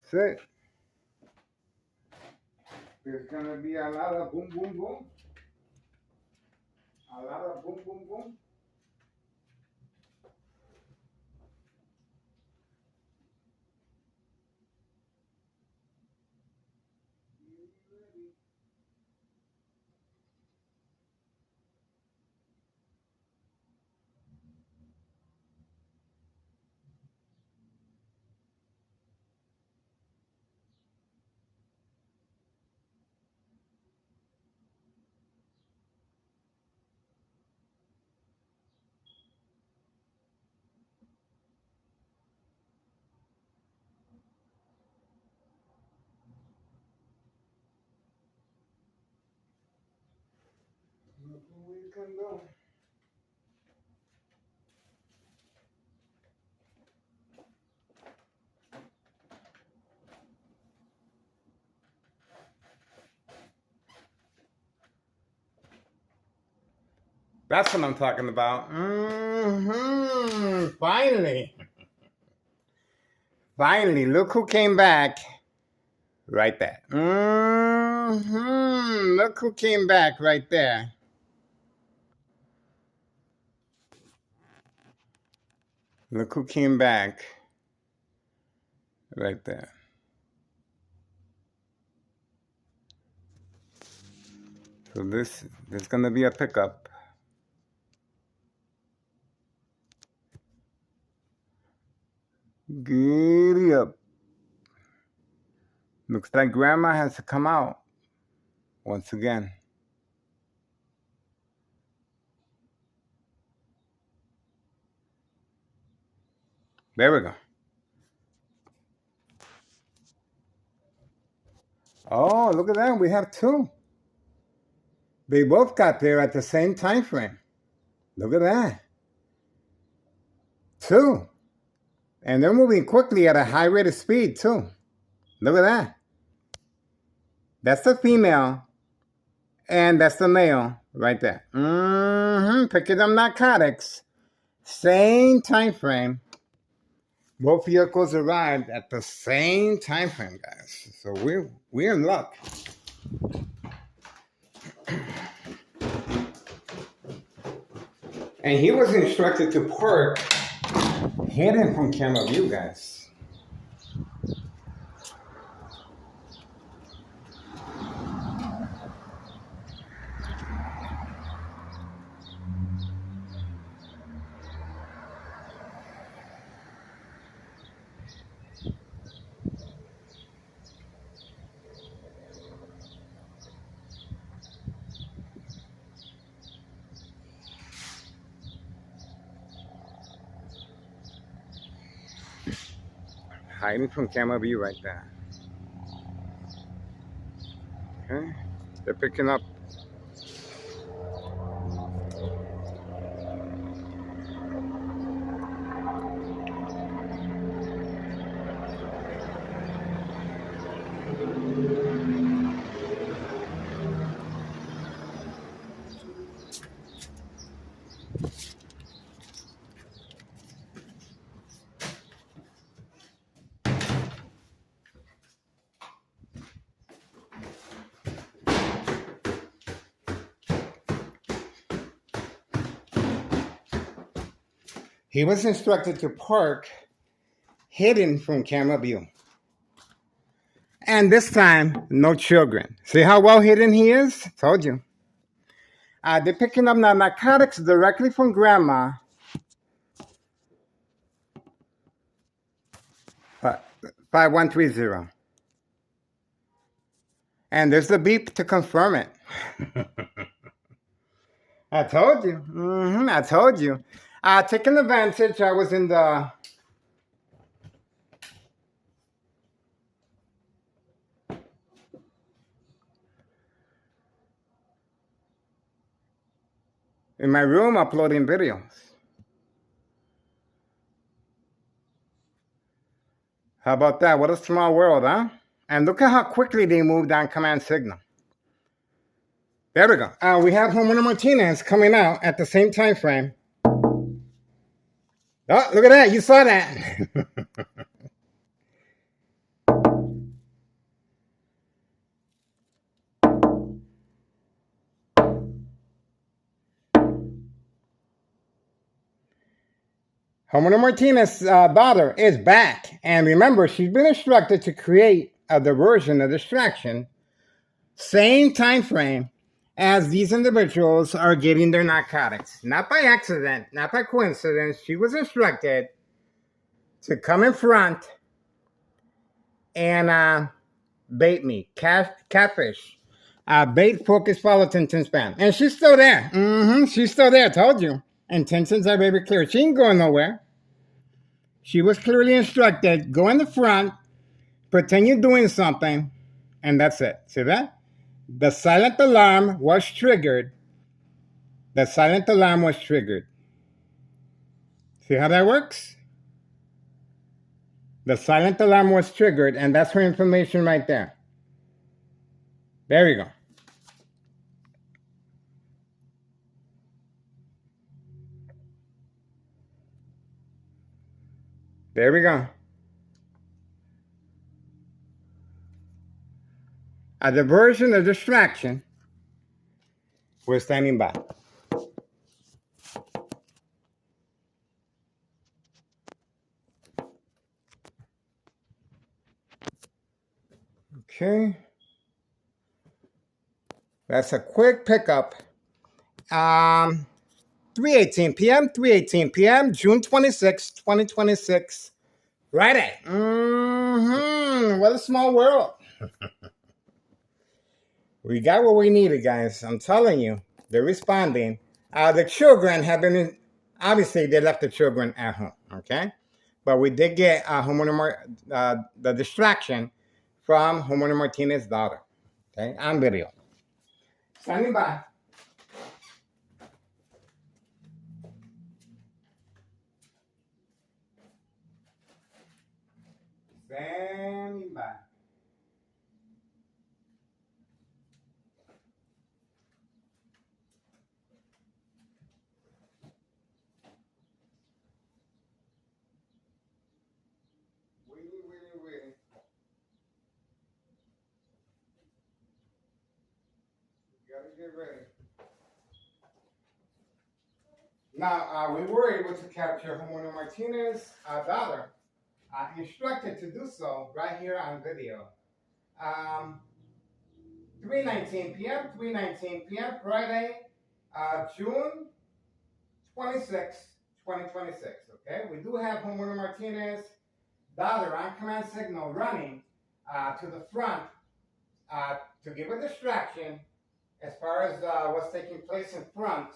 That's it. There's going to be a lot of boom, boom, boom. A lot of boom, boom, boom. Look where we can go. That's what I'm talking about. Finally. Finally, look who came back. Right there. Look who came back right there. Look who came back right there. So there's gonna be a pickup. Giddy up. Looks like grandma has to come out once again. There we go. Oh, look at that. We have two. They both got there at the same time frame. Look at that. Two. And they're moving quickly at a high rate of speed, too. Look at that. That's the female. And that's the male right there. Picking up narcotics. Same time frame. Both vehicles arrived at the same time frame, guys. So we're in luck. And he was instructed to park hidden from camera view, guys. Hiding from camera view right there. Okay, they're picking up. He was instructed to park hidden from camera view. And this time, no children. See how well hidden he is? Told you. They're picking up narcotics directly from grandma. 5130. And there's the beep to confirm it. I told you. I told you. Taking advantage, I was in my room uploading videos. How about that? What a small world, huh? And look at how quickly they moved on command signal. There we go. We have Homer Martinez coming out at the same time frame. Oh, look at that. You saw that. Homero Martinez's daughter is back. And remember, she's been instructed to create a diversion, a distraction, same time frame as these individuals are getting their narcotics. Not by accident, not by coincidence. She was instructed to come in front and bait me, catfish, bait, focus, follow, attention span. And she's still there. She's still there, told you. Intentions are very clear. She ain't going nowhere. She was clearly instructed, go in the front, pretend you're doing something, and that's it. See that? The silent alarm was triggered. The silent alarm was triggered. See how that works? The silent alarm was triggered, and that's her information right there. There you go. There we go. A diversion, a distraction. We're standing by. Okay. That's a quick pickup. 3:18 p.m., 3:18 p.m., June 26, 2026. Friday. What a small world. We got what we needed, guys. I'm telling you. They're responding. The children have been, obviously, they left the children at home, okay? But we did get the distraction from Homero Martinez's daughter, okay, on video. Standing by. Standing by. Waiting. You gotta get ready. Now, we were able to capture Homero Martinez's daughter, instructed to do so right here on video. 3:19 p.m., 3:19 p.m., Friday, June 26, 2026, okay? We do have Homero Martinez's daughter on command signal running to the front to give a distraction as far as what's taking place in front.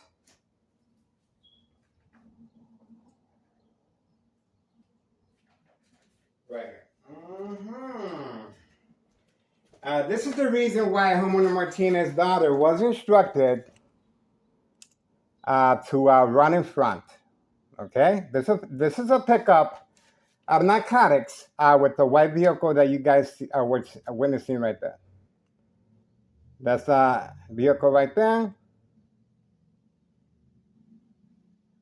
Right here. This is the reason why Homero Martinez's daughter was instructed to run in front. Okay, this is a pickup of narcotics with the white vehicle that you guys are witnessing right there. That's a vehicle right there.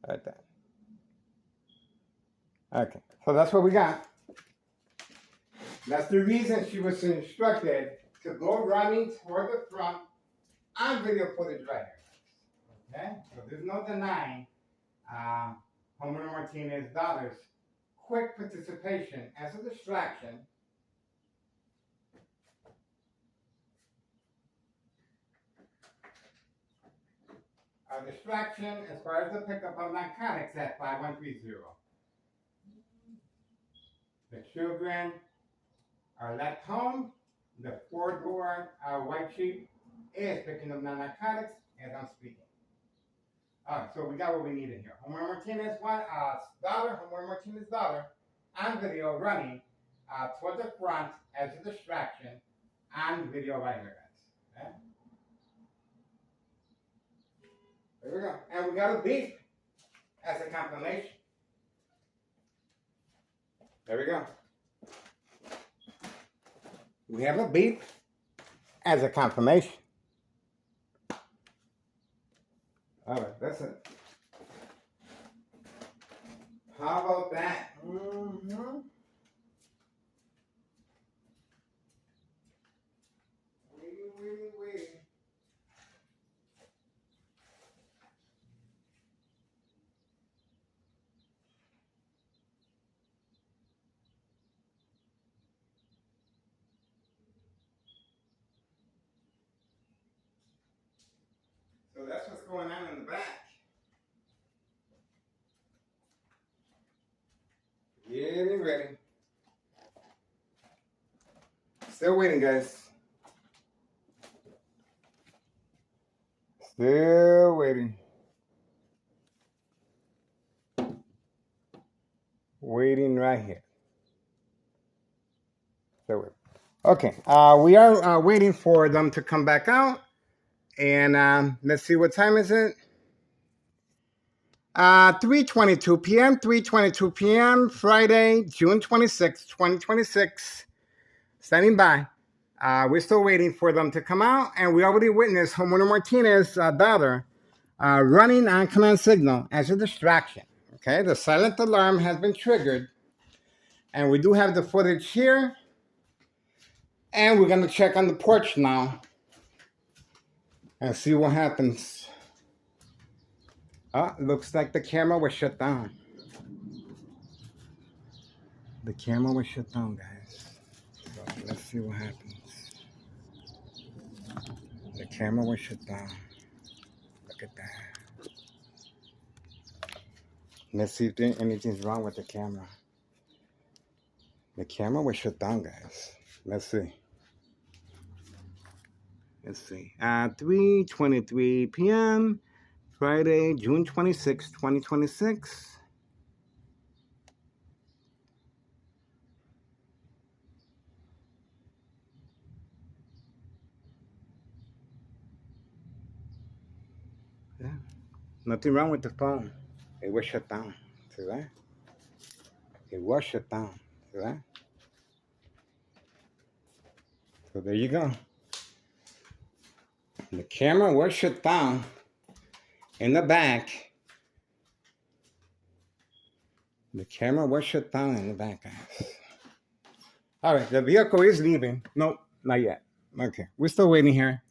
Right there. Okay, so that's what we got. That's the reason she was instructed to go running toward the front on video footage right here. Okay, so there's no denying Homero Martinez's daughter's quick participation as a distraction. A distraction as far as the pickup of narcotics at 5130. The children are left home. The four-door white Jeep is picking up narcotics as I'm speaking. All right, so we got what we needed here. Homero Martinez's daughter, on video running toward the front as a distraction on video right here, guys. Okay? There we go. And we got a beep as a confirmation. There we go. We have a beep as a confirmation. All right, that's it. How about that? Wait. going on in the back. Getting ready. Still waiting, guys. Still waiting. Waiting right here. Still waiting. Okay, we are waiting for them to come back out. And let's see, what time is it? 3:22 p.m., 3:22 p.m., Friday, June 26, 2026. Standing by. We're still waiting for them to come out, and we already witnessed Homeowner Martinez's daughter running on command signal as a distraction. Okay, the silent alarm has been triggered, and we do have the footage here, and we're going to check on the porch now and see what happens. Looks like the camera was shut down. The camera was shut down, guys. So let's see what happens. The camera was shut down. Look at that. Let's see if anything's wrong with the camera. The camera was shut down, guys. Let's see. Let's see. 3:23 p.m. Friday, June 26, 2026. Yeah. Nothing wrong with the phone. It was shut down. See that? It was shut down. See that? So there you go. The camera was shut down in the back. The camera was shut down in the back, guys. All right, the vehicle is leaving. Nope, not yet. Okay, we're still waiting here.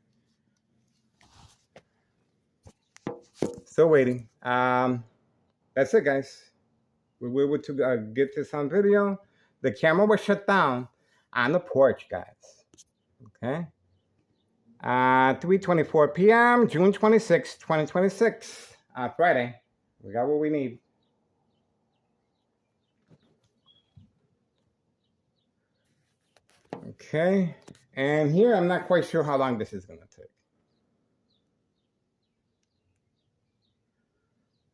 Still waiting. That's it, guys. We were able to get this on video. The camera was shut down on the porch, guys. Okay. 3:24 p.m., June 26, 2026. Friday. We got what we need. Okay. And here, I'm not quite sure how long this is going to take.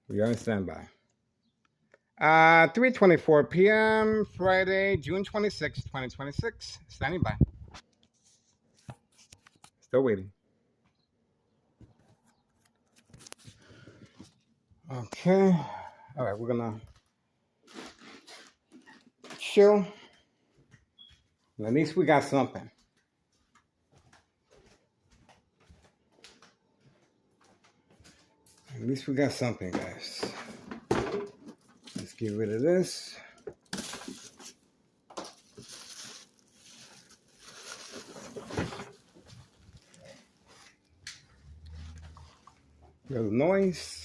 We are on standby. 3:24 p.m., Friday, June 26, 2026. Standing by. Still waiting. Okay. All right, we're gonna chill. At least we got something. At least we got something, guys. Let's get rid of this. Little noise.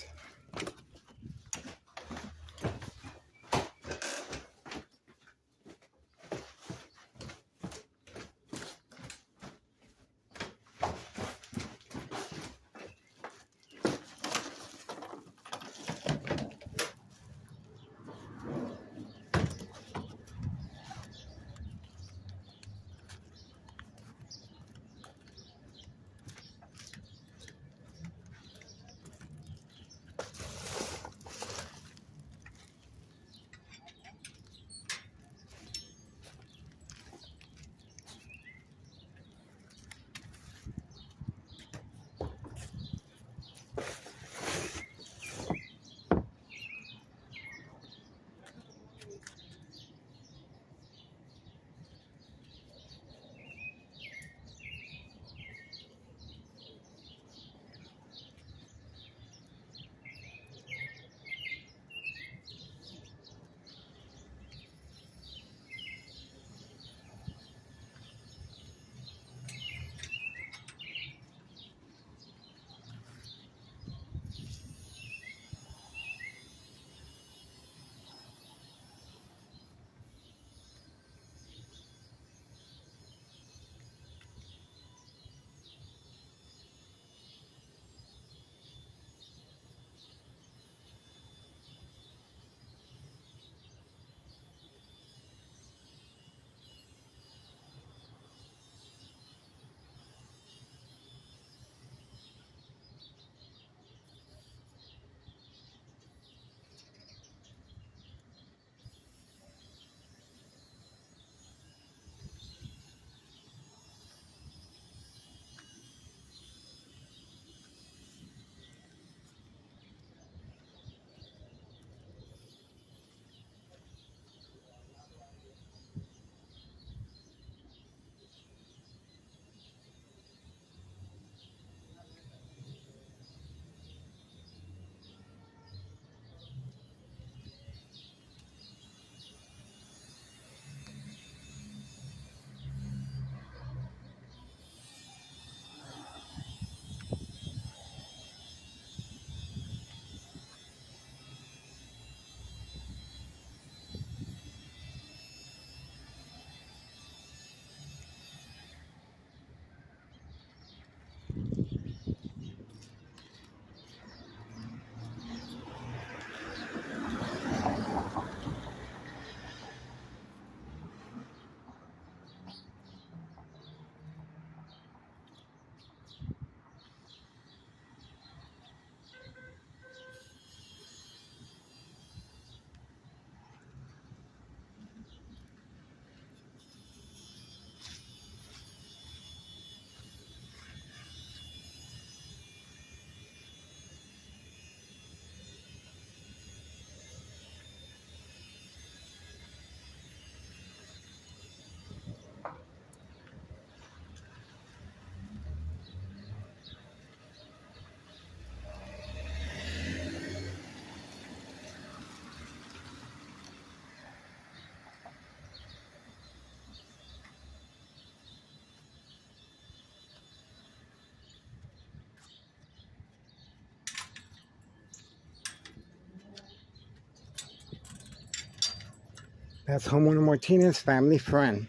That's Homeowner Martinez, family friend.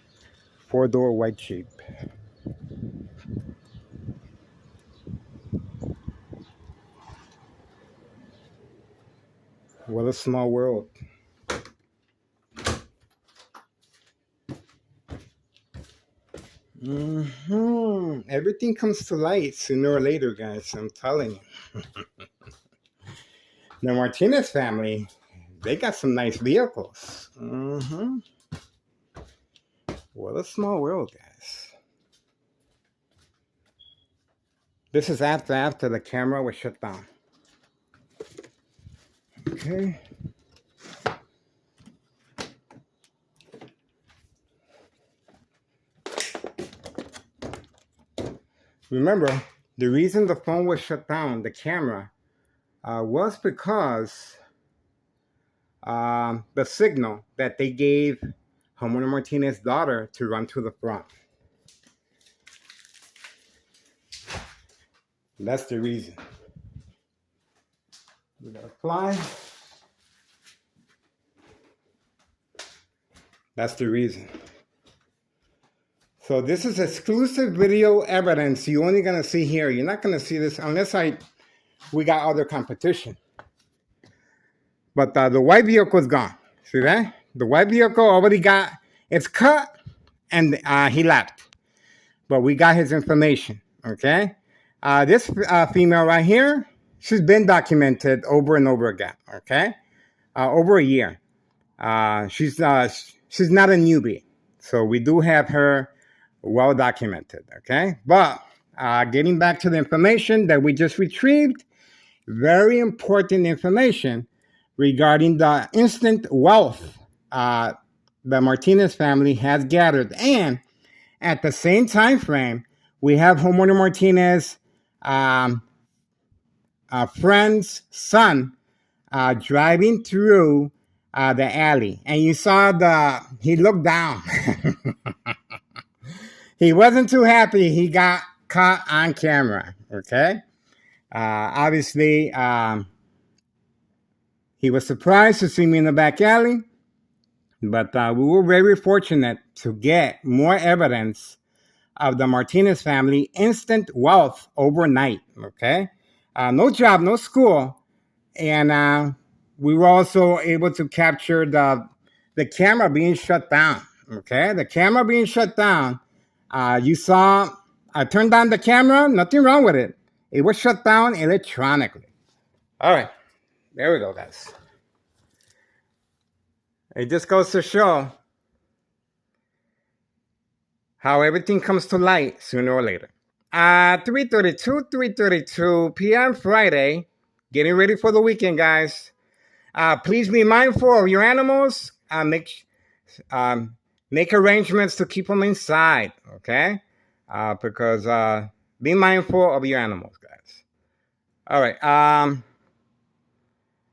4-door white Jeep. What a small world. Everything comes to light sooner or later, guys. I'm telling you. The Martinez family, they got some nice vehicles. What a small world, guys. This is after the camera was shut down. Okay. Remember, the reason the phone was shut down, the camera, was because the signal that they gave Homeowner Martinez's daughter to run to the front. That's the reason. We gotta fly. That's the reason. So this is exclusive video evidence you're only gonna see here. You're not gonna see this unless we got other competition. But the white vehicle is gone. See that? The white vehicle already got its cut, and he left. But we got his information. Okay. This female right here, she's been documented over and over again. Okay, over a year. She's not a newbie, so we do have her well documented. Okay, but getting back to the information that we just retrieved, very important information regarding the instant wealth the Martinez family has gathered, and at the same time frame, we have Homeowner Martinez friend's son driving through the alley, and you saw he looked down. He wasn't too happy he got caught on camera. Okay, obviously he was surprised to see me in the back alley, but we were very fortunate to get more evidence of the Martinez family instant wealth overnight. Okay, no job, no school, and we were also able to capture the camera being shut down. Okay, the camera being shut down. You saw, I turned on the camera, nothing wrong with it. It was shut down electronically. All right, there we go, guys. It just goes to show how everything comes to light sooner or later. 3:32 p.m. Friday, getting ready for the weekend, guys. Please be mindful of your animals. Make arrangements to keep them inside, okay? Because be mindful of your animals, guys. All right.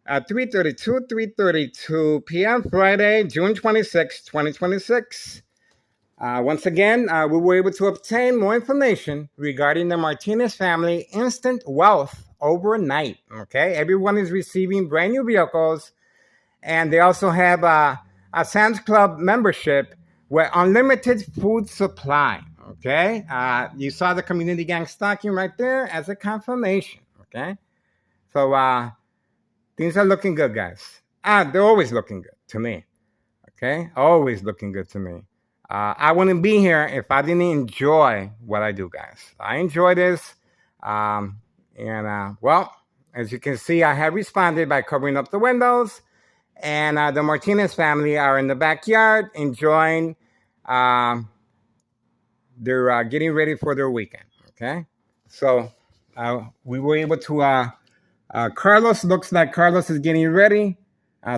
3:32 p.m. Friday, June 26, 2026. Once again, we were able to obtain more information regarding the Martinez family instant wealth overnight. Okay, everyone is receiving brand new vehicles, and they also have a Sam's Club membership with unlimited food supply. Okay, you saw the community gang stocking right there as a confirmation. Okay, so things are looking good, guys. They're always looking good to me. Okay, always looking good to me. I wouldn't be here if I didn't enjoy what I do, guys. I enjoy this. Well, as you can see, I have responded by covering up the windows. And the Martinez family are in the backyard enjoying, they're getting ready for their weekend. Okay. So we were able to, Carlos, looks like Carlos is getting ready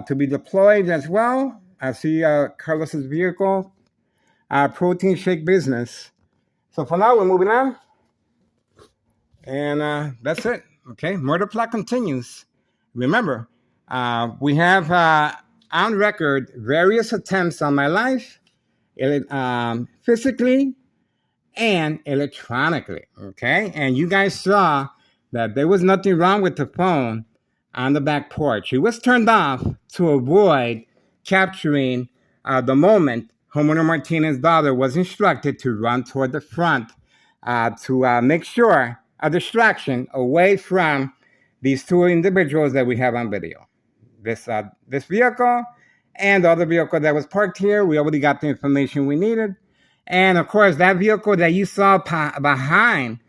to be deployed as well. I see Carlos's vehicle. Protein shake business. So for now, we're moving on. And that's it. Okay, murder plot continues. Remember, we have on record various attempts on my life, physically and electronically. Okay, and you guys saw that there was nothing wrong with the phone on the back porch. It was turned off to avoid capturing the moment homeowner Martinez's daughter was instructed to run toward the front to make sure a distraction away from these two individuals that we have on video. This vehicle and the other vehicle that was parked here, we already got the information we needed. And of course, that vehicle that you saw behind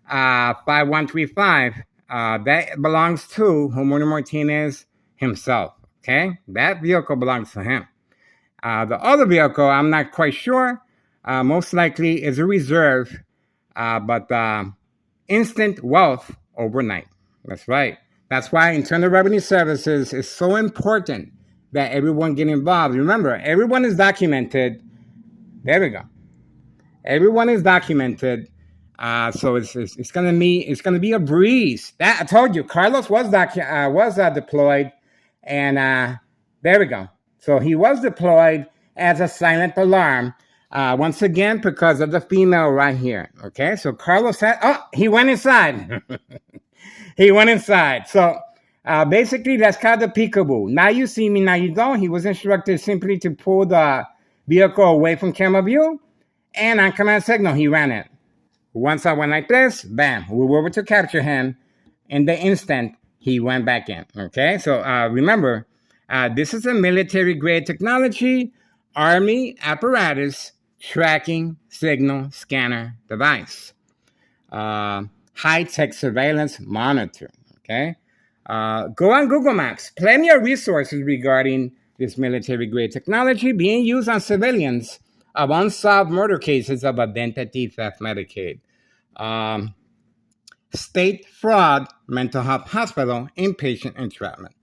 5135, that belongs to homeowner Martinez himself. Okay, that vehicle belongs to him. The other vehicle, I'm not quite sure. Most likely is a reserve, but instant wealth overnight. That's right. That's why Internal Revenue Services is so important that everyone get involved. Remember, everyone is documented. There we go. Everyone is documented. So it's gonna be a breeze. That I told you, Carlos was deployed, and there we go. So he was deployed as a silent alarm. Once again, because of the female right here. Okay, so Carlos he went inside. He went inside. So basically, that's called the peekaboo. Now you see me, now you don't. He was instructed simply to pull the vehicle away from camera view, and on command signal, he ran it. Once I went like this, bam, we were able to capture him. In the instant, he went back in. Okay, so remember, this is a military-grade technology, Army apparatus tracking signal scanner device. High-tech surveillance monitor. Okay, go on Google Maps. Plenty of resources regarding this military-grade technology being used on civilians of unsolved murder cases of identity theft Medicaid. State fraud, mental health hospital, inpatient entrapment.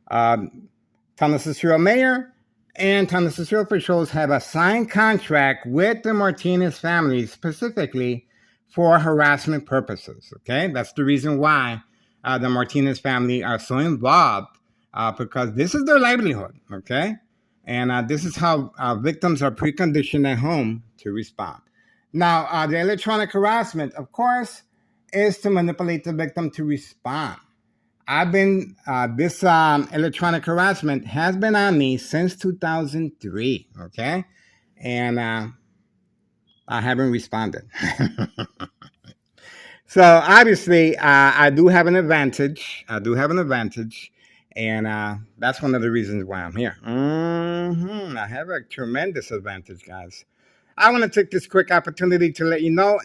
Thomas Cicero Mayor and Thomas Cicero officials have a signed contract with the Martinez family specifically for harassment purposes. Okay, that's the reason why the Martinez family are so involved, because this is their livelihood. Okay, and this is how victims are preconditioned at home to respond. Now, the electronic harassment, of course, is to manipulate the victim to respond. This electronic harassment has been on me since 2003, okay? And I haven't responded. So obviously, I do have an advantage. And that's one of the reasons why I'm here. I have a tremendous advantage, guys. I want to take this quick opportunity to let you know,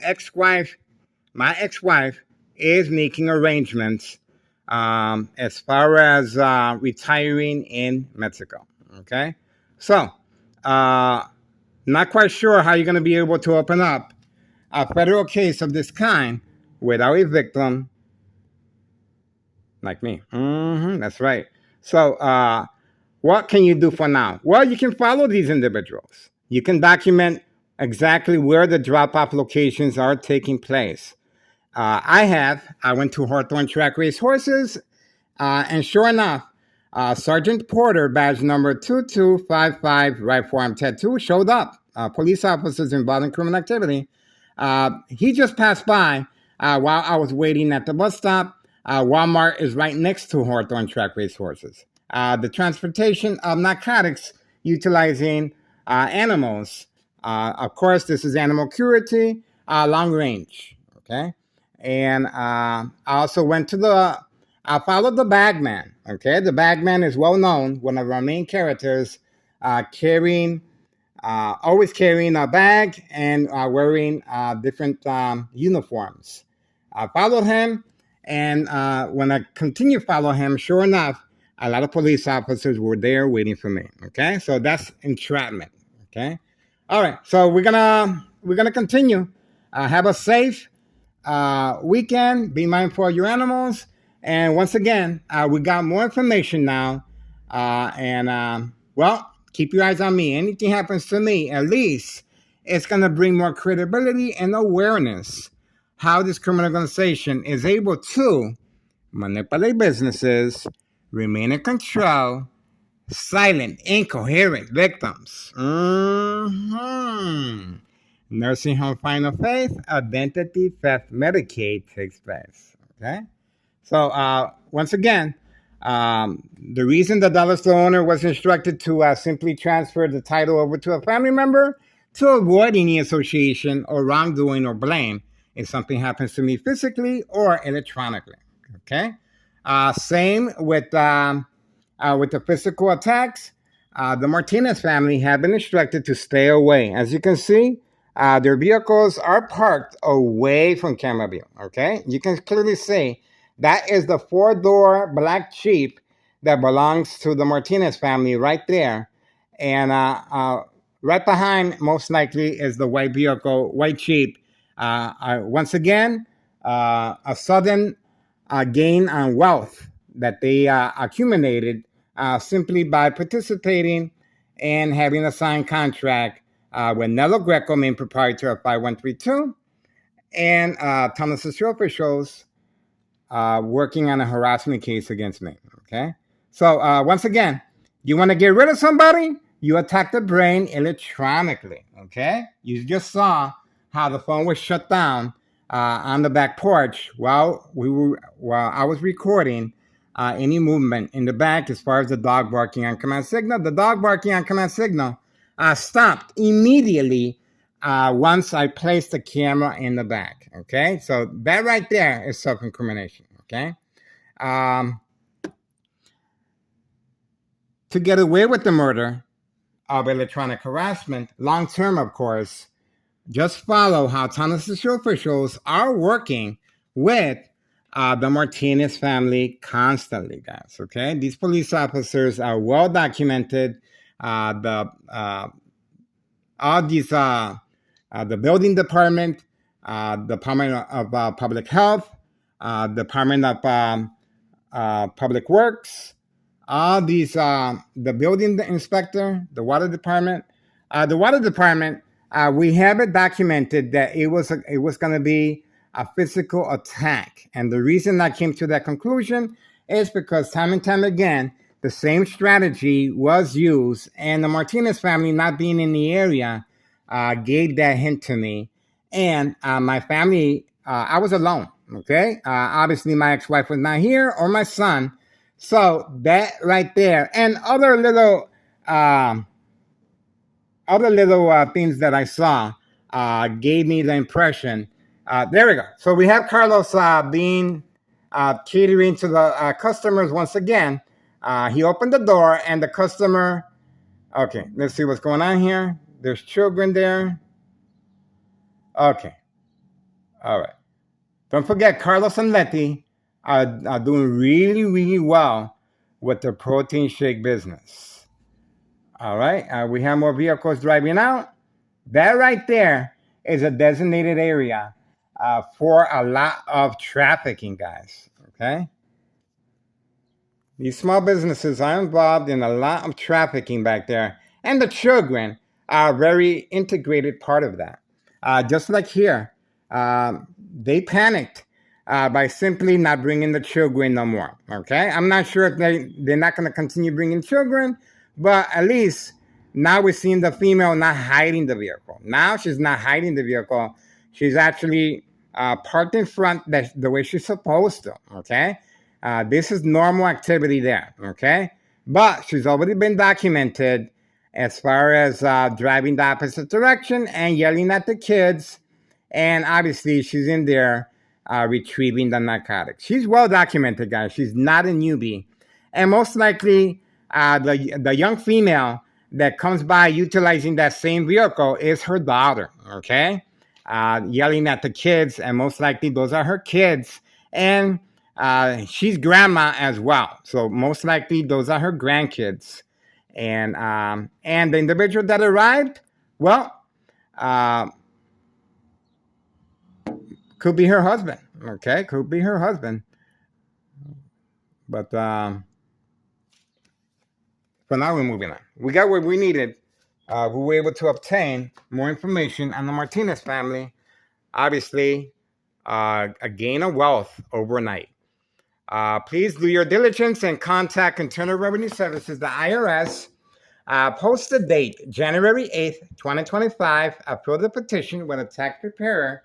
my ex-wife is making arrangements as far as retiring in Mexico. Okay, so not quite sure how you're going to be able to open up a federal case of this kind without a victim like me. That's right. So what can you do for now? Well, you can follow these individuals. You can document exactly where the drop-off locations are taking place. I went to Hawthorne Track Race Horses, and sure enough, Sergeant Porter, badge number 2255, right forearm tattoo, showed up. Police officers involved in criminal activity. He just passed by while I was waiting at the bus stop. Walmart is right next to Hawthorne Track Race Horses. The transportation of narcotics utilizing animals. Of course, this is animal cruelty, long range. Okay. And I also went to I followed the bagman. Okay. The bagman is well known, one of our main characters, always carrying a bag and wearing different uniforms. I followed him, and when I continued to follow him, sure enough, a lot of police officers were there waiting for me. Okay, so that's entrapment. Okay, all right. So we're gonna continue. Have a safe weekend. Be mindful of your animals. And once again, we got more information now. Well, keep your eyes on me. Anything happens to me, at least it's gonna bring more credibility and awareness how this criminal organization is able to manipulate businesses, remain in control, silent, incoherent victims. Nursing home final faith, identity theft, Medicaid takes place. Okay? So, once again, The reason the dollar store owner was instructed to simply transfer the title over to a family member to avoid any association or wrongdoing or blame if something happens to me physically or electronically. Okay. Same with the physical attacks. The Martinez family have been instructed to stay away. As you can see, their vehicles are parked away from camera view. Okay, you can clearly see that is the four-door black Jeep that belongs to the Martinez family right there, and right behind, most likely, is the white vehicle, white Jeep. Once again, a sudden gain on wealth that they accumulated simply by participating and having a signed contract with Nello Greco, main proprietor of 5132, and Thomas Show officials working on a harassment case against me. Okay, so once again, you want to get rid of somebody, you attack the brain electronically. Okay, you just saw how the phone was shut down on the back porch while I was recording any movement in the back as far as the dog barking on command signal. The dog barking on command signal stopped immediately once I placed the camera in the back. Okay, so that right there is self-incrimination. Okay, to get away with the murder of electronic harassment, long term, of course, just follow how Thomas Show officials are working with the Martinez family constantly, guys. Okay, these police officers are well documented. The building department, Department of Public Health, Department of Public Works, all these, the building inspector, the water department. We have it documented that it was going to be a physical attack. And the reason I came to that conclusion is because time and time again, the same strategy was used, and the Martinez family, not being in the area, gave that hint to me. And my family, I was alone. Okay, obviously my ex-wife was not here, or my son. So that right there, and other little things that I saw gave me the impression. There we go. So we have Carlos being catering to the customers once again. He opened the door, and the customer. Okay, let's see what's going on here. There's children there. Okay, all right. Don't forget, Carlos and Letty are doing really, really well with the protein shake business. All right, we have more vehicles driving out. That right there is a designated area for a lot of trafficking, guys. Okay, these small businesses are involved in a lot of trafficking back there, and the children are a very integrated part of that. Just like here, they panicked by simply not bringing the children no more. Okay, I'm not sure if they're not going to continue bringing children, but at least now we're seeing the female not hiding the vehicle. Now she's not hiding the vehicle. She's actually parked in front the way she's supposed to. Okay, this is normal activity there. Okay, but she's already been documented as far as driving the opposite direction and yelling at the kids. And obviously, she's in there retrieving the narcotics. She's well documented, guys. She's not a newbie. And most likely, the young female that comes by utilizing that same vehicle is her daughter, okay? Yelling at the kids, and most likely those are her kids. And she's grandma as well. So most likely those are her grandkids. And the individual that arrived, well, could be her husband. Okay, could be her husband. But for now, we're moving on. We got what we needed. We were able to obtain more information on the Martinez family. Obviously, a gain of wealth overnight. Please do your diligence and contact Internal Revenue Services, the IRS. Post the date, January 8th, 2025. Fill the petition with a tax preparer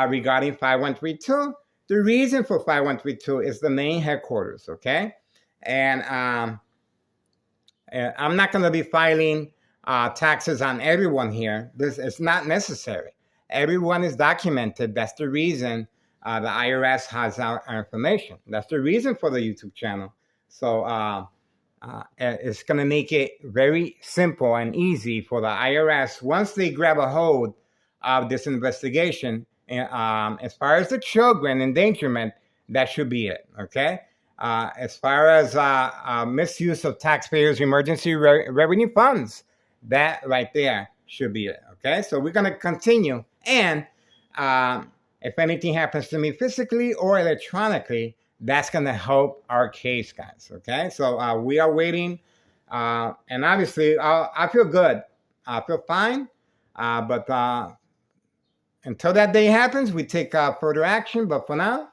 regarding 5132. The reason for 5132 is the main headquarters, okay? And I'm not going to be filing taxes on everyone here. This is not necessary. Everyone is documented. That's the reason the IRS has our information. That's the reason for the YouTube channel. So it's going to make it very simple and easy for the IRS once they grab a hold of this investigation. And as far as the children endangerment, that should be it. Okay. As far as misuse of taxpayers' emergency revenue funds, that right there should be it. Okay, so we're going to continue. And if anything happens to me physically or electronically, that's going to help our case, guys. Okay, so we are waiting. And obviously, I feel good. I feel fine. But until that day happens, we take further action. But for now,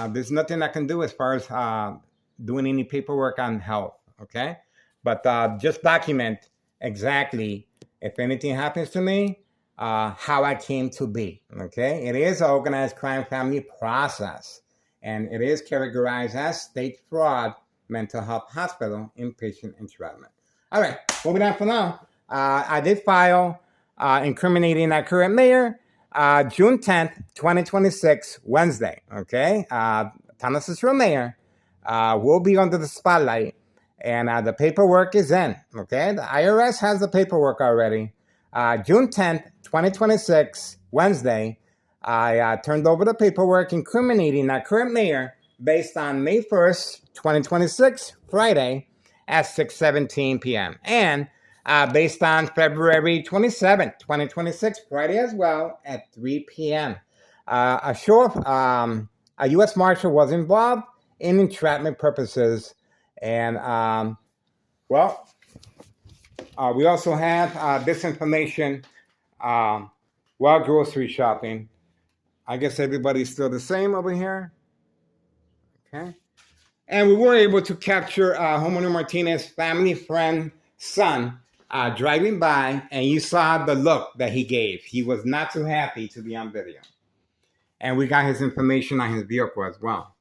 there's nothing I can do as far as doing any paperwork on health, okay? But just document exactly, if anything happens to me, how I came to be, okay? It is an organized crime family process, and it is categorized as state fraud, mental health hospital, inpatient entrapment. All right, moving on for now. I did file incriminating our current mayor, June 10th, 2026, Wednesday, okay? Thomas Mayor will be under the spotlight, and the paperwork is in, okay? The IRS has the paperwork already. June 10th, 2026, Wednesday, I turned over the paperwork incriminating our current mayor based on May 1st, 2026, Friday, at 6:17 p.m. And based on February 27th, 2026, Friday as well, at 3 p.m. A U.S. Marshal was involved in entrapment purposes. And, we also have this information while grocery shopping. I guess everybody's still the same over here. Okay. And we were able to capture Homeowner Martinez's family friend son driving by, and you saw the look that he gave. He was not too happy to be on video. And we got his information on his vehicle as well.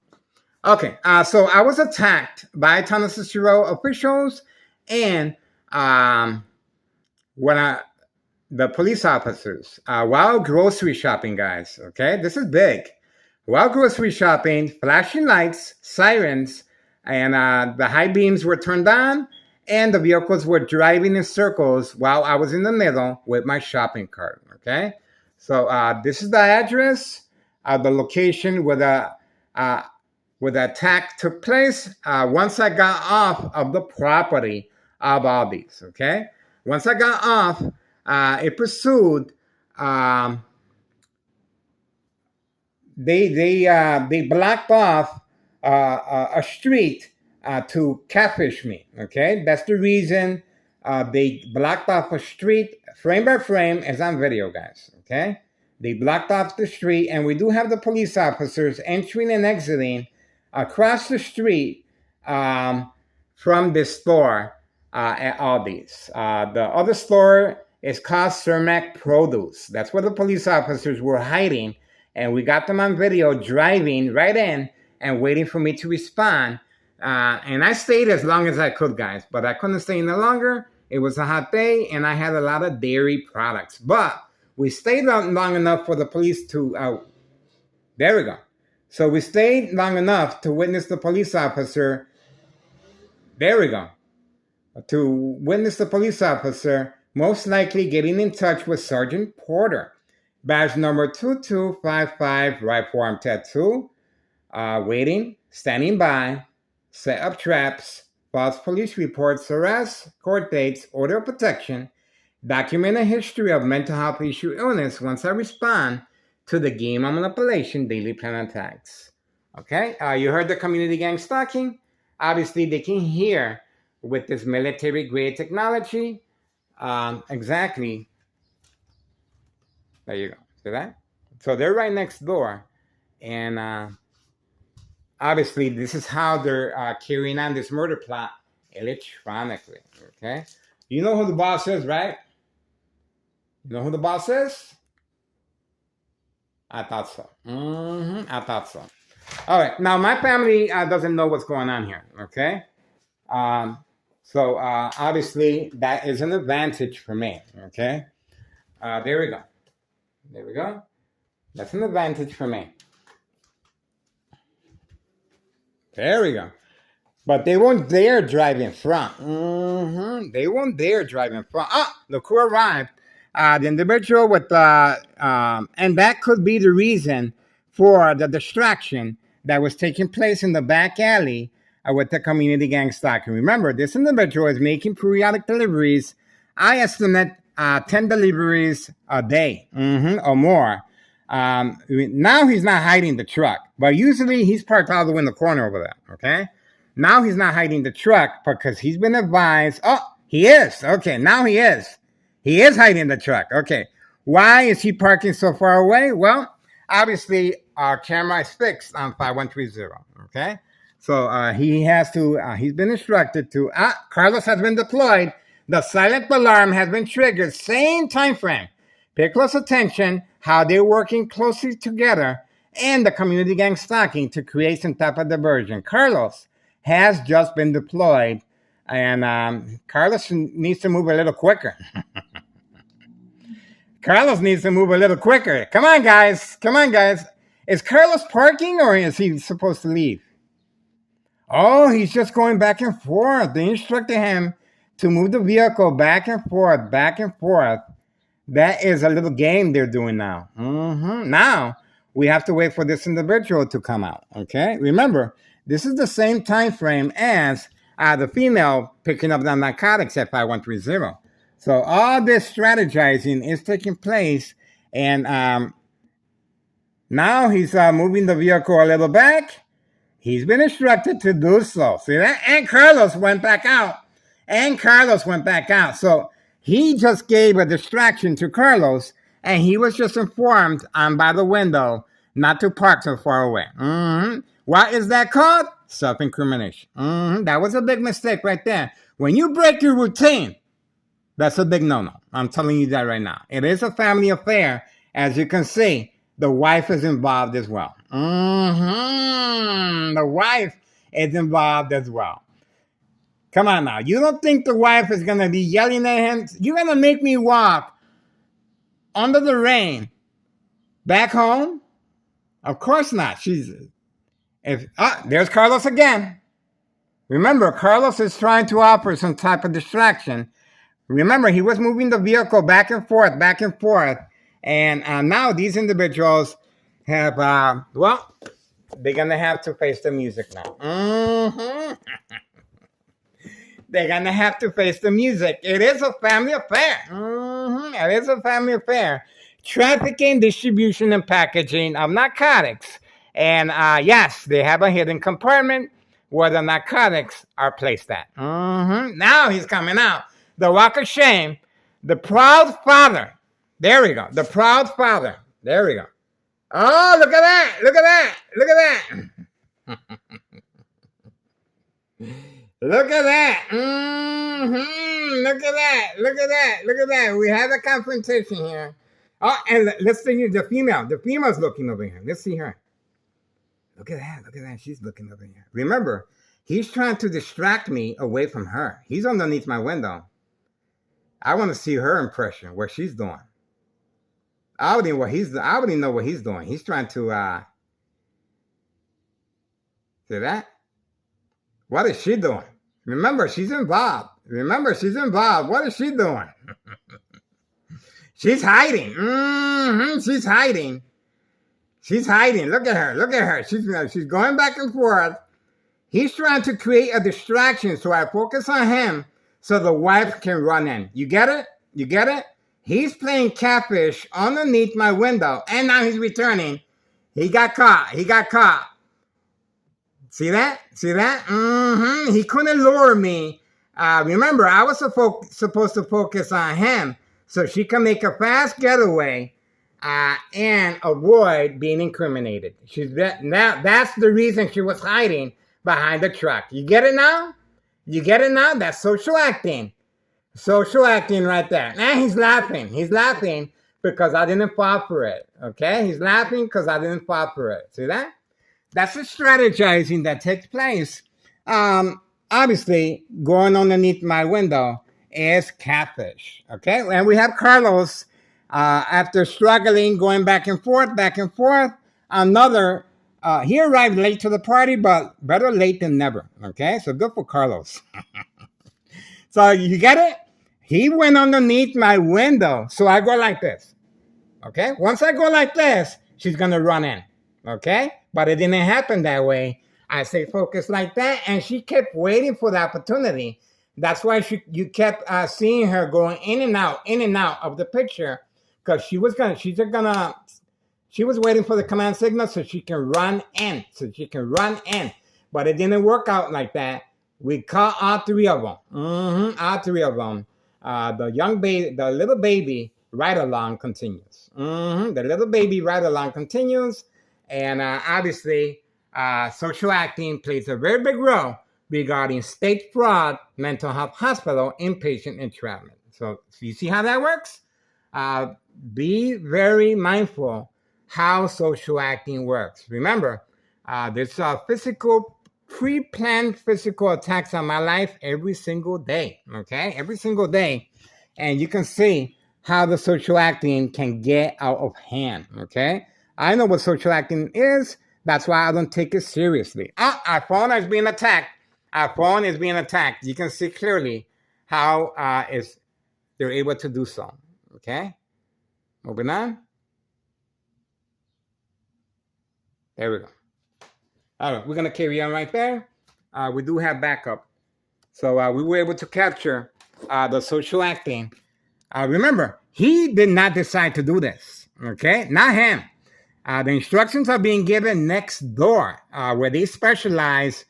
Okay, so I was attacked by Tennessee officials and the police officers while grocery shopping, guys. Okay, this is big. While grocery shopping, flashing lights, sirens, and the high beams were turned on, and the vehicles were driving in circles while I was in the middle with my shopping cart, okay? So this is the address, the location where the attack took place once I got off of the property of Aldi's, okay? Once I got off, it pursued... They blocked off a street to catfish me, okay? That's the reason they blocked off a street frame by frame as on video, guys, okay? They blocked off the street, and we do have the police officers entering and exiting across the street from this store at Aldi's. The other store is called Cermak Produce. That's where the police officers were hiding, and we got them on video driving right in and waiting for me to respond. And I stayed as long as I could, guys, but I couldn't stay any longer. It was a hot day, and I had a lot of dairy products. But we stayed long enough for the police to... there we go. So we stayed long enough to witness the police officer... there we go. To witness the police officer most likely getting in touch with Sergeant Porter. Badge number 2255, right forearm tattoo. Waiting, standing by, set up traps, false police reports, arrests, court dates, order of protection, document a history of mental health issue illness once I respond to the game of manipulation daily plan attacks. Okay, you heard the community gang stalking. Obviously, they can hear with this military-grade technology exactly. There you go. See that? So they're right next door. And obviously, this is how they're carrying on this murder plot electronically. Okay? You know who the boss is, right? You know who the boss is? I thought so. I thought so. All right. Now, my family doesn't know what's going on here. Okay. Um, so obviously, that is an advantage for me. Okay. There we go. There we go. That's an advantage for me. There we go. But they won't dare drive in front. They won't dare drive in front. Ah, look who arrived. The individual with and that could be the reason for the distraction that was taking place in the back alley with the community gang stocking. Remember, this individual is making periodic deliveries. I estimate 10 deliveries a day or more. Now he's not hiding the truck, but usually he's parked all the way in the corner over there. Okay. Now he's not hiding the truck because he's been advised. Oh, he is. Okay, now he is. He is hiding the truck. Okay. Why is he parking so far away? Well, obviously our camera is fixed on 5130. Okay. So he has to, he's been instructed to, Carlos has been deployed. The silent alarm has been triggered. Same time frame. Pay close attention how they're working closely together and the community gang stalking to create some type of diversion. Carlos has just been deployed, and Carlos needs to move a little quicker. Carlos needs to move a little quicker. Come on, guys. Come on, guys. Is Carlos parking or is he supposed to leave? Oh, he's just going back and forth. They instructed him to move the vehicle back and forth, back and forth. That is a little game they're doing now. Now, we have to wait for this individual to come out, okay? Remember, this is the same time frame as the female picking up the narcotics at 5130. So all this strategizing is taking place, and now he's moving the vehicle a little back. He's been instructed to do so. See that? And Carlos went back out. So he just gave a distraction to Carlos, and he was just informed by the window not to park so far away. What is that called? Self-incrimination. That was a big mistake right there. When you break your routine, that's a big no-no. I'm telling you that right now. It is a family affair. As you can see, the wife is involved as well. The wife is involved as well. Come on now. You don't think the wife is going to be yelling at him? You're going to make me walk under the rain back home? Of course not. There's Carlos again. Remember, Carlos is trying to offer some type of distraction. Remember, he was moving the vehicle back and forth. And now these individuals have, they're going to have to face the music now. They're going to have to face the music. It is a family affair. It is a family affair. Trafficking, distribution, and packaging of narcotics. And yes, they have a hidden compartment where the narcotics are placed at. Now he's coming out. The walk of shame. The proud father. There we go. The proud father. There we go. Oh, look at that. Look at that. Look at that. Look at that. Look at that. Look at that. Look at that. We have a confrontation here. Oh, and let's see the female. The female's looking over here. Let's see her. Look at that. Look at that. She's looking over here. Remember, he's trying to distract me away from her. He's underneath my window. I want to see her impression, what she's doing. I already know what he's doing. He's trying to see that? What is she doing? Remember, she's involved. What is she doing? She's hiding. She's hiding. Look at her. She's going back and forth. He's trying to create a distraction, so I focus on him so the wife can run in. You get it? He's playing catfish underneath my window, and now he's returning. He got caught. See that? He couldn't lure me. Remember, I was supposed to focus on him so she can make a fast getaway and avoid being incriminated. That's the reason she was hiding behind the truck. You get it now? That's social acting. Social acting right there. Now he's laughing. Because I didn't fall for it. Okay? He's laughing because I didn't fall for it. See that? That's the strategizing that takes place. Obviously, going underneath my window is catfish. Okay, and we have Carlos. After struggling, going back and forth, another. He arrived late to the party, but better late than never. Okay, so good for Carlos. So you get it? He went underneath my window. So I go like this. Okay? Once I go like this, she's going to run in. Okay? But it didn't happen that way. I stay focused like that, and she kept waiting for the opportunity. That's why you kept seeing her going in and out of the picture, because she was waiting for the command signal so she can run in, But it didn't work out like that. We caught all three of them. All three of them. The little baby ride along continues. The little baby ride along continues, and obviously, social acting plays a very big role regarding state fraud, mental health hospital, inpatient entrapment. So you see how that works? Be very mindful how social acting works. Remember, there's pre-planned physical attacks on my life every single day. Okay, every single day, and you can see how the social acting can get out of hand. Okay, I know what social acting is. That's why I don't take it seriously. Our phone is being attacked. Our phone is being attacked. You can see clearly how they're able to do so. Okay, moving on. There we go. All right, we're going to carry on right there. We do have backup. So we were able to capture the social acting. Remember, he did not decide to do this. Okay, not him. The instructions are being given next door, where they specialize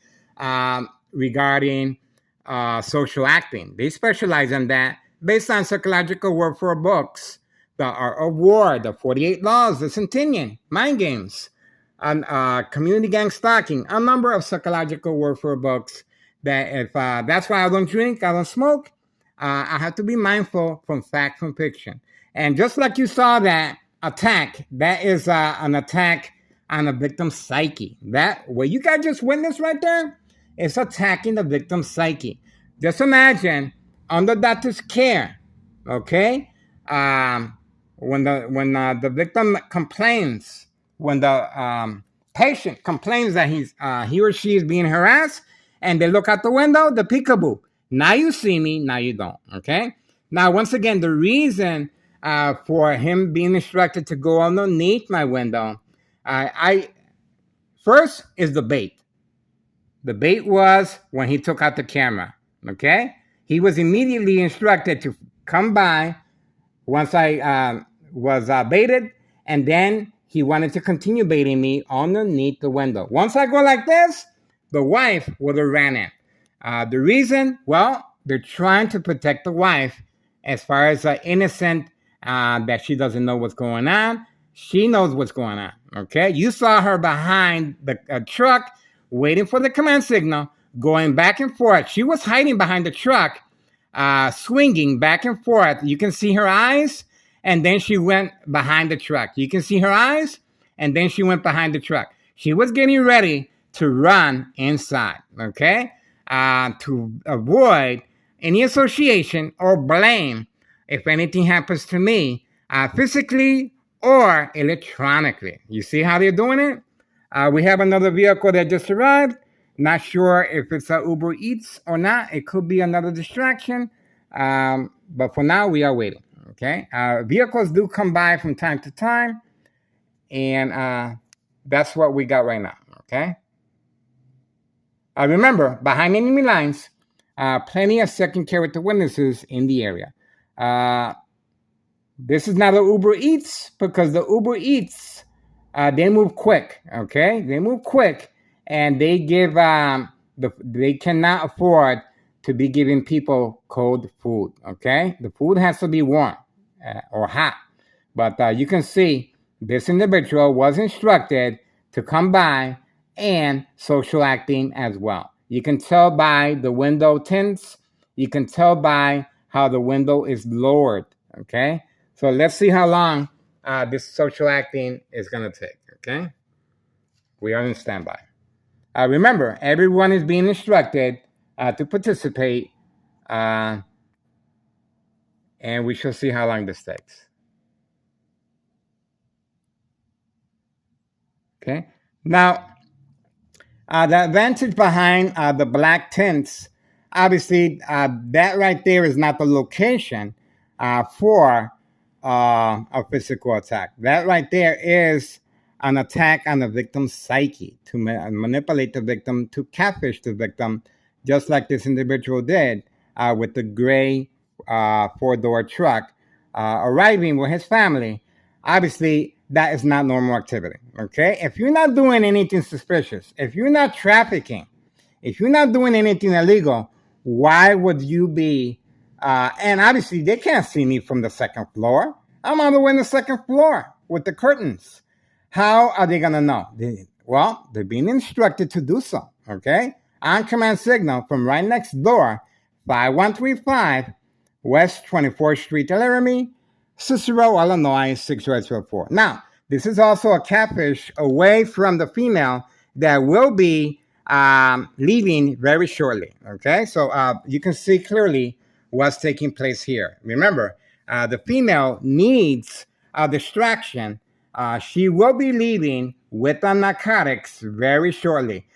regarding social acting. They specialize in that based on psychological warfare books, the Art of War, the 48 Laws, the Centennial, Mind Games, Community Gang Stalking, a number of psychological warfare books that if that's why I don't drink, I don't smoke, I have to be mindful from fact from fiction. And just like you saw that attack, that is an attack on the victim's psyche. That what you guys just witnessed right there is attacking the victim's psyche. Just imagine under doctor's care, okay? When the victim complains, when the patient complains that he or she is being harassed, and they look out the window, the peekaboo. Now you see me, now you don't. Okay. Now once again, the reason for him being instructed to go underneath my window, first is the bait. The bait was when he took out the camera. Okay, he was immediately instructed to come by once I was baited, and then he wanted to continue baiting me underneath the window. Once I go like this, the wife would have ran in. The reason, well, they're trying to protect the wife as far as innocent, that she doesn't know what's going on. She knows what's going on, okay? You saw her behind the truck waiting for the command signal, going back and forth. She was hiding behind the truck, swinging back and forth. You can see her eyes, and then she went behind the truck. You can see her eyes, and then she went behind the truck. She was getting ready to run inside, okay? To avoid any association or blame if anything happens to me, physically or electronically. You see how they're doing it? We have another vehicle that just arrived. Not sure if it's a Uber Eats or not. It could be another distraction. But for now, we are waiting. Okay. Vehicles do come by from time to time. And that's what we got right now. Okay. Remember, behind enemy lines, plenty of second character witnesses in the area. This is not an Uber Eats, because the Uber Eats, they move quick, okay? They move quick, and they give, they cannot afford to be giving people cold food, okay? The food has to be warm or hot. But you can see this individual was instructed to come by and social acting as well. You can tell by the window tints. You can tell by how the window is lowered, okay? So let's see how long this social acting is going to take, okay? We are in standby. Remember, everyone is being instructed to participate, and we shall see how long this takes. Okay. Now, the advantage behind the black tints, obviously, that right there is not the location for a physical attack. That right there is an attack on the victim's psyche to manipulate the victim, to catfish the victim, just like this individual did with the gray four-door truck arriving with his family. Obviously, that is not normal activity. Okay, if you're not doing anything suspicious, if you're not trafficking, if you're not doing anything illegal, why would you be? And obviously, they can't see me from the second floor. I'm on the way in the second floor with the curtains. How are they gonna know? Well, they're being instructed to do so. Okay, on command signal from right next door, 5135 West 24th Street, Laramie, Cicero, Illinois, 60804. Now, this is also a catfish away from the female that will be leaving very shortly. Okay, so you can see clearly what's taking place here. Remember, the female needs a distraction. She will be leaving with the narcotics very shortly,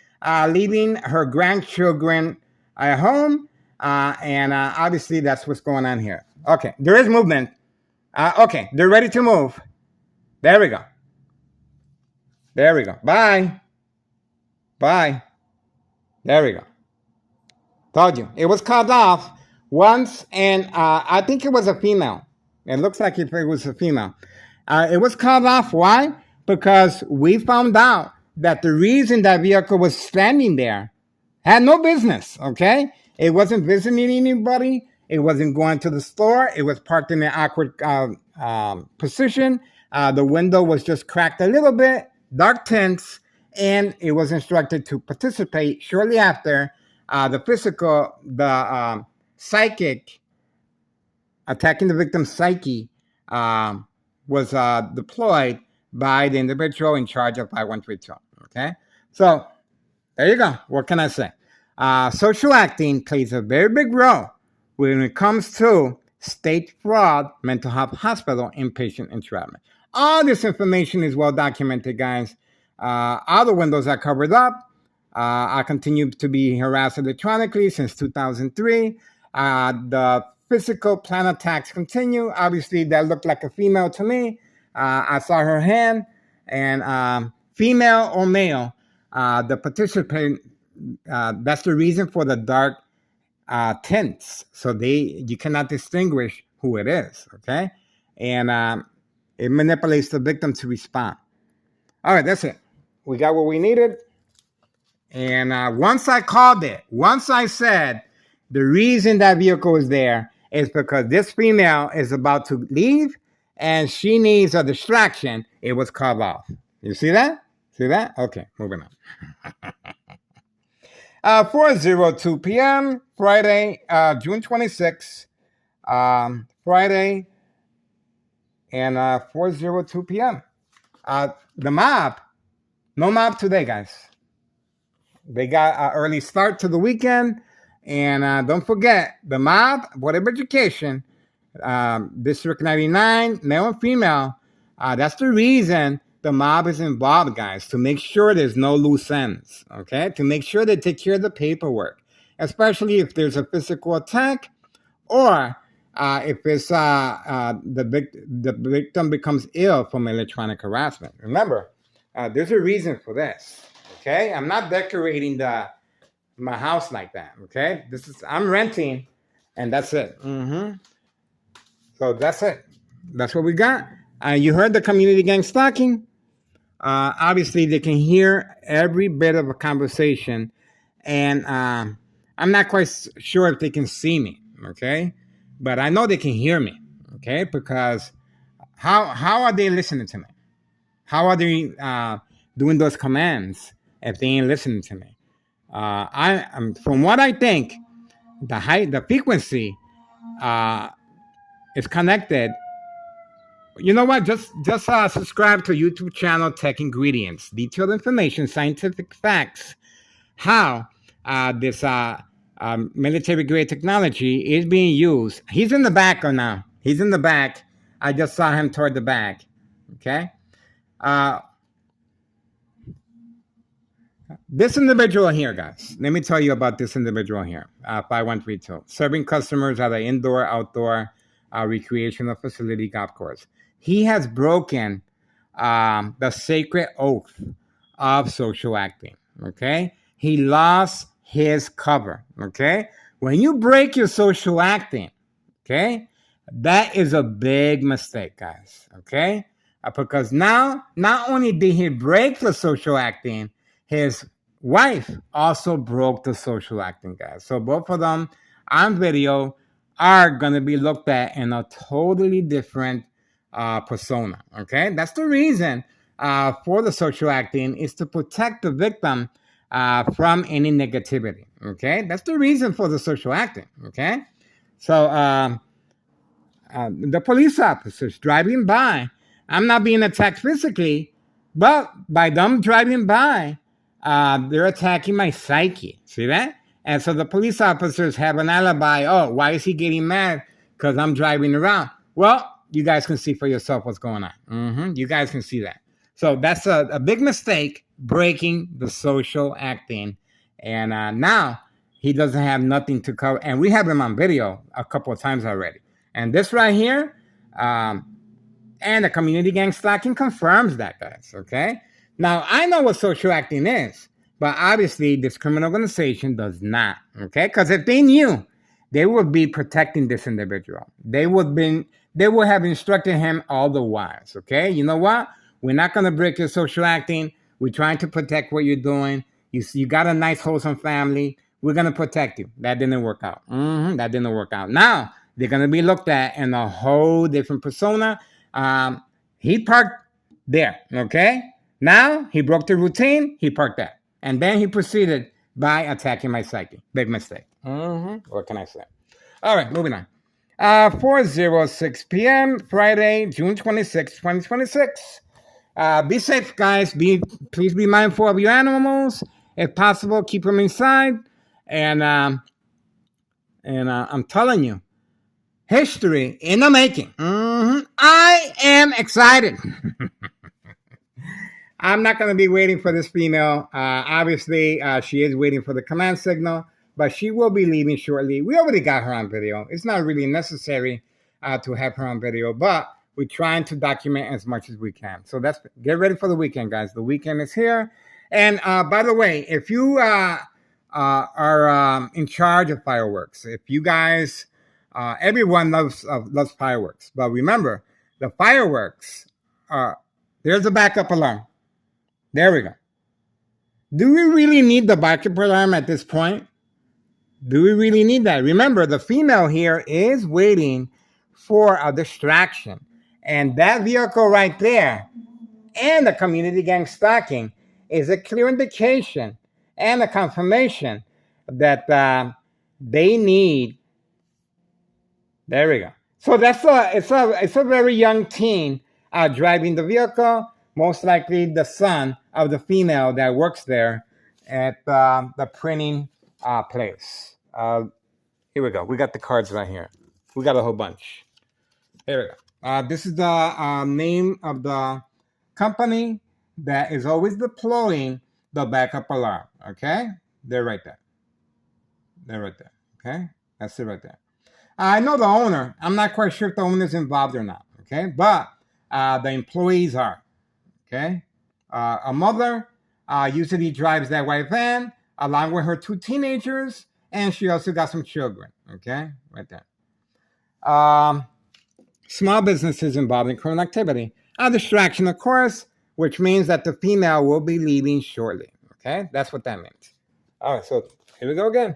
leaving her grandchildren at home, and obviously that's what's going on here. Okay, there is movement. Okay, they're ready to move. There we go. There we go. Bye. Bye. There we go. Told you. It was cut off once, and I think it was a female. It looks like it was a female. It was cut off. Why? Because we found out that the reason that vehicle was standing there had no business, okay? It wasn't visiting anybody. It wasn't going to the store. It was parked in an awkward position. The window was just cracked a little bit, dark tints, and it was instructed to participate shortly after the psychic, attacking the victim's psyche was deployed by the individual in charge of 5132. Okay? So, there you go. What can I say? Social acting plays a very big role when it comes to state fraud, mental health hospital, inpatient entrapment. All this information is well documented, guys. All the windows are covered up. I continue to be harassed electronically since 2003. The physical plan attacks continue. Obviously, that looked like a female to me. I saw her hand, and female or male, the participant, that's the reason for the dark tints. So you cannot distinguish who it is, okay? And it manipulates the victim to respond. All right, that's it. We got what we needed. And once I called it, once I said the reason that vehicle is there is because this female is about to leave and she needs a distraction, it was cut off. You see that? See that? Okay, moving on. 4:02 p.m. Friday, June 26th. Friday, and 4:02 p.m. The mob, no mob today, guys. They got an early start to the weekend, and don't forget the mob, Board of Education, District 99, male and female. That's the reason the mob is involved, guys, to make sure there's no loose ends, okay? To make sure they take care of the paperwork, especially if there's a physical attack or if it's the victim becomes ill from electronic harassment. Remember, there's a reason for this, okay? I'm not decorating my house like that, okay? I'm renting, and that's it. So that's it. That's what we got. You heard the community gang stalking. Obviously, they can hear every bit of a conversation, and I'm not quite sure if they can see me, okay? But I know they can hear me, okay? Because how are they listening to me? How are they doing those commands if they ain't listening to me? From what I think, the frequency is connected You know what? Just subscribe to YouTube channel Tech Ingredients. Detailed information, scientific facts, how this military grade technology is being used. He's in the back now. He's in the back. I just saw him toward the back. Okay. Uh, This individual here, guys, let me tell you about this individual here, 5132, serving customers at an indoor, outdoor recreational facility golf course. He has broken the sacred oath of social acting, okay? He lost his cover, okay? When you break your social acting, okay, that is a big mistake, guys, okay? Because now, not only did he break the social acting, his wife also broke the social acting, guys. So both of them on video are going to be looked at in a totally different persona, okay? That's the reason for the social acting is to protect the victim from any negativity, okay? That's the reason for the social acting, okay? So the police officers driving by, I'm not being attacked physically, but by them driving by, they're attacking my psyche. See that? And so the police officers have an alibi. Oh, why is he getting mad? Because I'm driving around. Well, you guys can see for yourself what's going on. You guys can see that. So that's a big mistake, breaking the social acting. And now he doesn't have nothing to cover. And we have him on video a couple of times already. And this right here, and the community gang stalking confirms that, guys, okay? Now, I know what social acting is, but obviously this criminal organization does not, okay? Because if they knew, they would be protecting this individual. They would have instructed him all the whiles, okay? You know what? We're not going to break your social acting. We're trying to protect what you're doing. You got a nice, wholesome family. We're going to protect you. That didn't work out. That didn't work out. Now, they're going to be looked at in a whole different persona. He parked there, okay? Now, he broke the routine, he parked there. And then he proceeded by attacking my psyche. Big mistake. What can I say? All right, moving on. 4:06 p.m., Friday, June 26, 2026. Be safe, guys. Please be mindful of your animals. If possible, keep them inside. And I'm telling you, history in the making. I am excited. I'm not going to be waiting for this female. Obviously, she is waiting for the command signal, but she will be leaving shortly. We already got her on video. It's not really necessary to have her on video, but we're trying to document as much as we can. So get ready for the weekend, guys. The weekend is here. And by the way, if you are in charge of fireworks, if you guys, everyone loves fireworks, but remember, the fireworks, there's a backup alarm. There we go. Do we really need the backup alarm at this point? Do we really need that? Remember, the female here is waiting for a distraction. And that vehicle right there and the community gang stalking is a clear indication and a confirmation that they need. There we go. So it's a very young teen driving the vehicle. Most likely the son of the female that works there at the printing place. Here we go. We got the cards right here. We got a whole bunch. Here we go. This is the name of the company that is always deploying the backup alarm. Okay? They're right there. They're right there. Okay? That's it right there. I know the owner. I'm not quite sure if the owner is involved or not. Okay? But the employees are. Okay, a mother usually drives that white van along with her two teenagers, and she also got some children. Okay, right there. Small businesses involved in criminal activity. A distraction, of course, which means that the female will be leaving shortly. Okay, that's what that means. All right, so here we go again.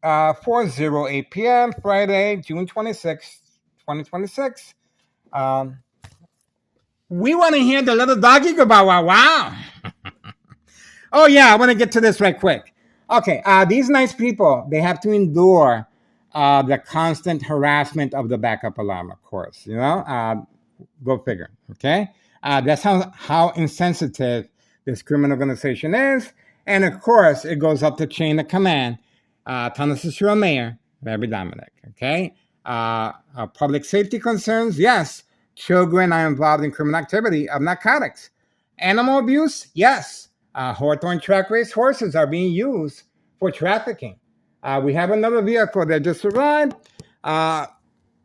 4:08 p.m., Friday, June 26, 2026. We want to hear the little doggy go bow wow wow. Oh yeah, I want to get to this right quick. Okay, these nice people, they have to endure the constant harassment of the backup alarm, of course. You know, Go figure. Okay, that's how insensitive this criminal organization is, and of course, it goes up the chain of command. Tanasisura Mayor, Larry Dominic. Okay, public safety concerns. Yes, children are involved in criminal activity of narcotics. Animal abuse. Yes, Hawthorne track race horses are being used for trafficking. We have another vehicle that just arrived.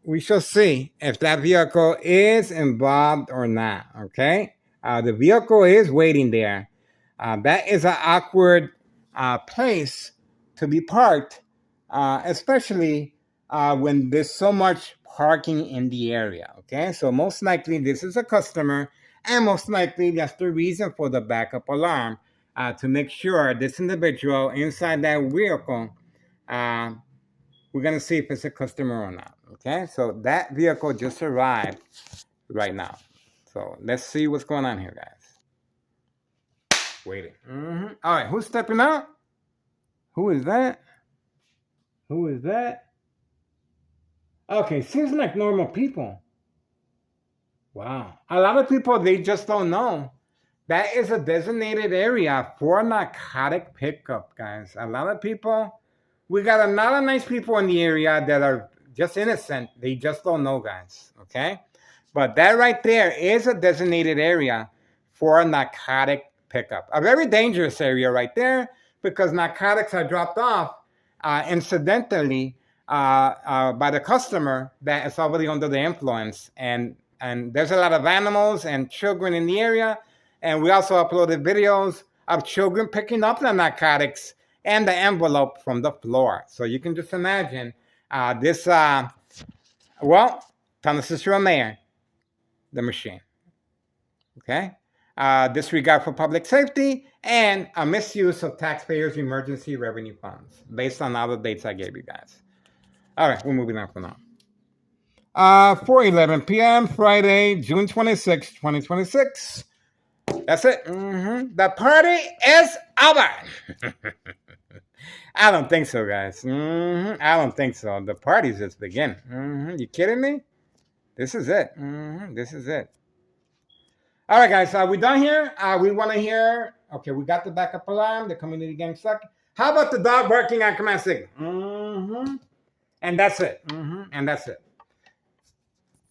We shall see if that vehicle is involved or not. Okay, the vehicle is waiting there. That is an awkward place to be parked, especially when there's so much parking in the area. Okay, so most likely this is a customer, and most likely that's the reason for the backup alarm, to make sure this individual inside that vehicle. We're going to see if it's a customer or not. Okay, so that vehicle just arrived right now. So let's see what's going on here, guys. Waiting. All right, who's stepping out? Who is that? Who is that? Okay, seems like normal people. Wow. A lot of people, they just don't know. That is a designated area for narcotic pickup, guys. A lot of people, we got a lot of nice people in the area that are just innocent. They just don't know, guys. Okay? But that right there is a designated area for narcotic pickup. A very dangerous area right there, because narcotics are dropped off incidentally by the customer that is already under the influence. And there's a lot of animals and children in the area. And we also uploaded videos of children picking up the narcotics and the envelope from the floor. So you can just imagine this, Tanasisura Mayor, the machine. Okay? Disregard for public safety and a misuse of taxpayers' emergency revenue funds, based on all the dates I gave you guys. All right, we're moving on for now. 4:11 p.m., Friday, June 26, 2026. That's it. The party is over. I don't think so, guys. I don't think so. The party's just beginning. You kidding me? This is it. This is it. All right, guys. Are we done here? We want to hear. Okay, we got the backup alarm. The community gang stuck. How about the dog barking on command signal? And that's it. And that's it.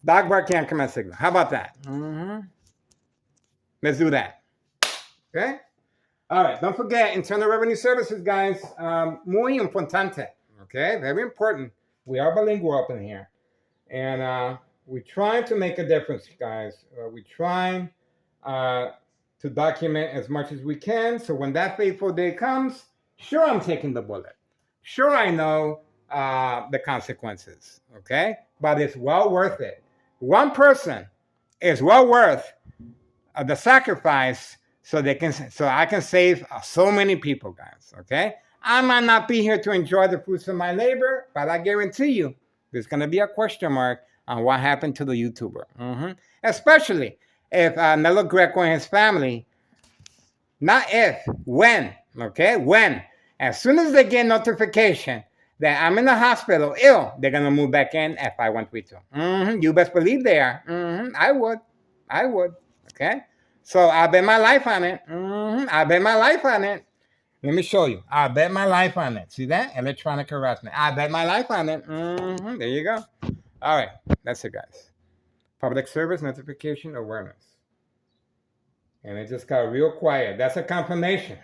Dog barking on command signal. How about that? Let's do that. Okay? All right. Don't forget, Internal Revenue Services, guys. Muy importante. Okay? Very important. We are bilingual up in here. And we're trying to make a difference, guys. We're trying to document as much as we can. So when that fateful day comes, sure, I'm taking the bullet. Sure, I know the consequences. Okay? But it's well worth it. One person is well worth the sacrifice, so I can save so many people, guys. Okay, I might not be here to enjoy the fruits of my labor, but I guarantee you, there's going to be a question mark on what happened to the YouTuber. Especially if Nello Greco and his family, not if, when. Okay, when. As soon as they get notification that I'm in the hospital ill, they're going to move back in F513. You best believe they are. I would. Okay? So I bet my life on it. I bet my life on it. Let me show you. I bet my life on it. See that? Electronic harassment. I bet my life on it. There you go. All right. That's it, guys. Public service notification awareness. And it just got real quiet. That's a confirmation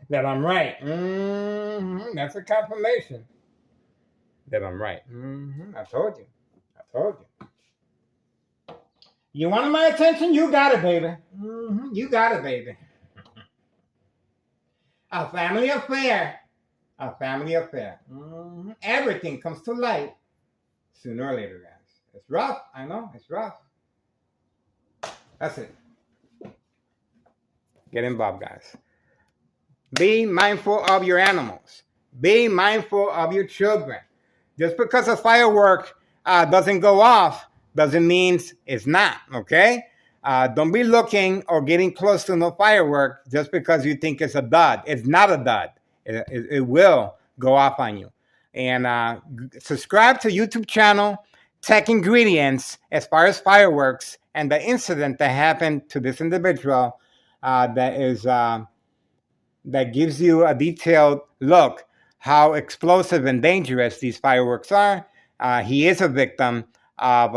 that I'm right. That's a confirmation that I'm right. I told you. You wanted my attention? You got it, baby. You got it, baby. A family affair. Everything comes to light sooner or later, guys. It's rough. I know. It's rough. That's it. Get involved, guys. Be mindful of your animals. Be mindful of your children. Just because a firework doesn't go off doesn't mean it's not, okay? Don't be looking or getting close to no firework just because you think it's a dud. It's not a dud. It will go off on you. And subscribe to YouTube channel, Tech Ingredients as far as fireworks and the incident that happened to this individual that gives you a detailed look how explosive and dangerous these fireworks are. He is a victim of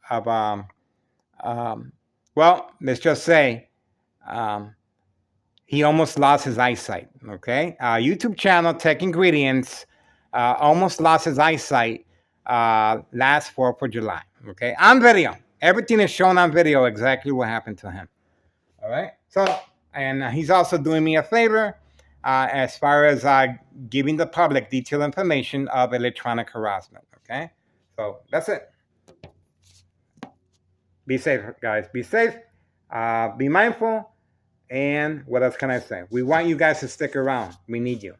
of well, let's just say he almost lost his eyesight. Okay, YouTube channel Tech Ingredients almost lost his eyesight last 4th of July. Okay, on video, everything is shown on video exactly what happened to him. All right, so and he's also doing me a favor as far as giving the public detailed information of electronic harassment. Okay, so that's it. Be safe, guys. Be safe. Be mindful. And what else can I say? We want you guys to stick around. We need you.